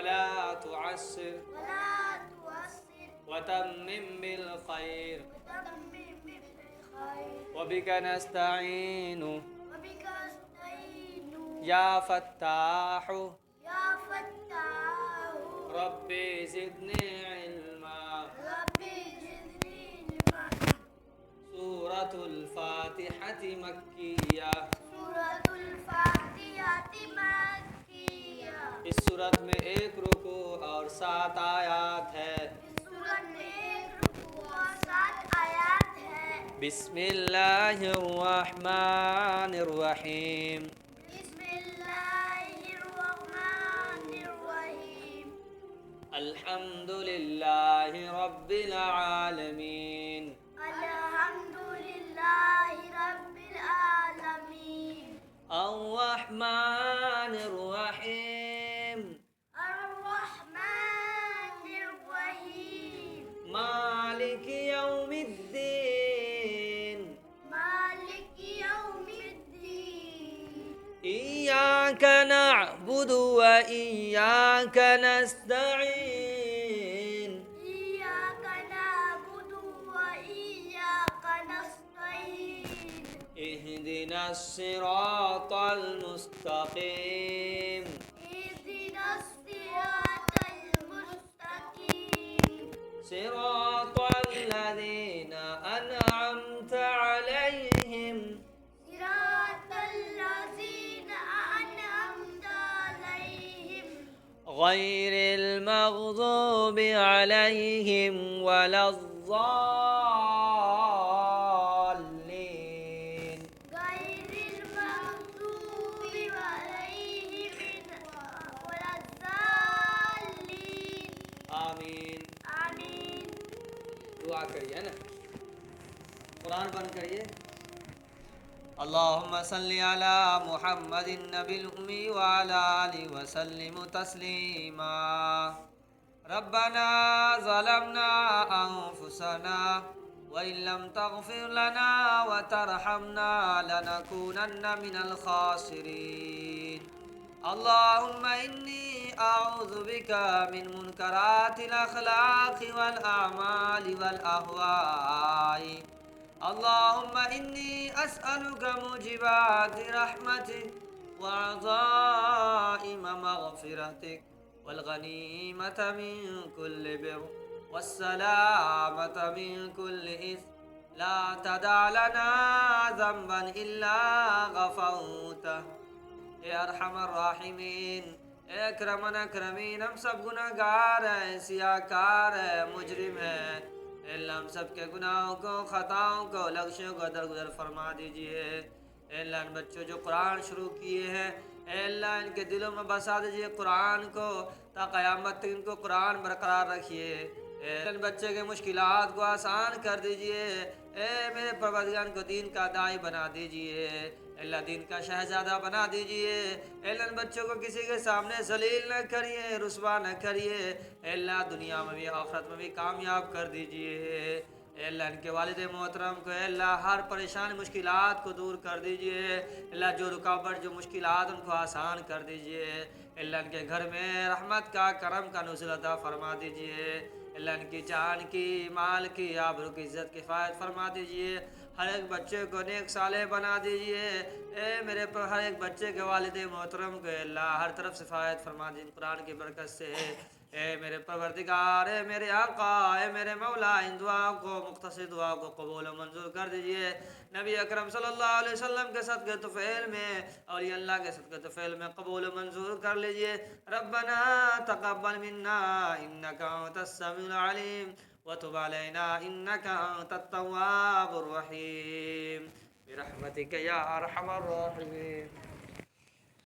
वला तुअस्सिर वतम्मिम बिल खैर वबिका नस्तईनु या फत्ताहु रब्बी ज़िदनी इल्मा। सूरतुल फातिहति मक्किया। इस सूरत में 1 रुकू और 7 आयात है। बिस्मिल्लाहिर्रहमानिर्रहीम। अल्हम्दुलिल्लाहि रब्बिल आलमीन। अर्रहमानिर्रहीम। मालिक यौमिद्दीन। इय्याका नअबुदु व इय्याका नस्तईन। इहदिनस सिरातल मुस्तकीम। सिरातल लज़ीना अनअमत अलैहिम। गैरिल मग़ज़ूबि अलैहिम वलज़्ज़ाल्लीन। आमीन। दुआ करिए ना, कुरान बंद करिए। अल्लाहुम्मा सल्लि अला मुहम्मदिन नबिल उम्मी व अला आलिहि व सल्लिम तस्लीमा। रब्बना ज़लमना अनफुसना व इल्लम तग़फिर लना व तरहमना लनकूनन्न मिनल खासिरीन। अल्लाहुम्मा इन्नी अऊज़ु बिका मिन मुनकरातिल अख़लाक़ि वल अअमालि वल अहवाइ। अल्लाहुम्मा इन्नी अस्अलुका मुजिबाति रहमतिक व अज़ाइम मग़फ़िरतिक वल गनीमत मिन कुल्लि बिर वस्सलामत मिन कुल्लि इस्म। ला तदा लना ज़ंबन इल्ला गफ़रतह। ए अरहमर राहिमीन, ए अकरमन अकरमीन, हम सब गुनहगार हैं, सियाकार हैं, मुजरिम हैं। अल्लाह हम सब के गुनाहों को, खताओं को, लग़्ज़ियों को दरगुजर फरमा दीजिए। अल्लाह इन बच्चों जो कुरान शुरू किए हैं, अल्लाह इनके दिलों में बसा दीजिए कुरान को, ता क़यामत तक इनको कुरान बरकरार रखिए। इन बच्चे के मुश्किलात को आसान कर दीजिए। मेरे परवरदिगार को दीन का दाई बना दीजिए। अल्लाह दीन का शहजादा बना दीजिए। अल्लाह इन बच्चों को किसी के सामने जलील न करिए, रुसवा न करिए। अल्लाह दुनिया में भी आखिरत में भी कामयाब कर दीजिए। अल्लाह इनके वालिद मोहतरम को अल्लाह हर परेशानी मुश्किलात को दूर कर दीजिए। अल्लाह जो रुकावट जो मुश्किलात उनको आसान कर दीजिए। अल्लाह इनके घर में रहमत का करम का नुज़ुल अता फरमा दीजिए। अल्लाह इनकी जान की, माल की, आबरू की इज़्ज़त किफ़ायत फरमा दीजिए। हर एक बच्चे को नेक साले बना दीजिए। मेरे पर हर एक बच्चे के वालिद मोहतरम को अल्लाह हर तरफ सिफायत फरमा दीजिए कुरान की बरकत से। मेरे परवरदिगार, मेरे आका, मेरे मौला, इन दुआओं को, मुख्तसर दुआओं को कबूल व मंजूर कर दीजिए। नबी अकरम सल्लल्लाहु अलैहि वसल्लम के सदक़े तुफ़ैल में और ये अल्लाह के सदक़े तुफ़ैल में कबूल व मंजूर कर लीजिए। रब्बना तक़ब्बल मिन्ना इन्नका अंतस समीउल अलीम व तुब अलैना इन्नका अंतत तव्वाबुर रहीम बिरहमतिका या अरहमर राहिमीन।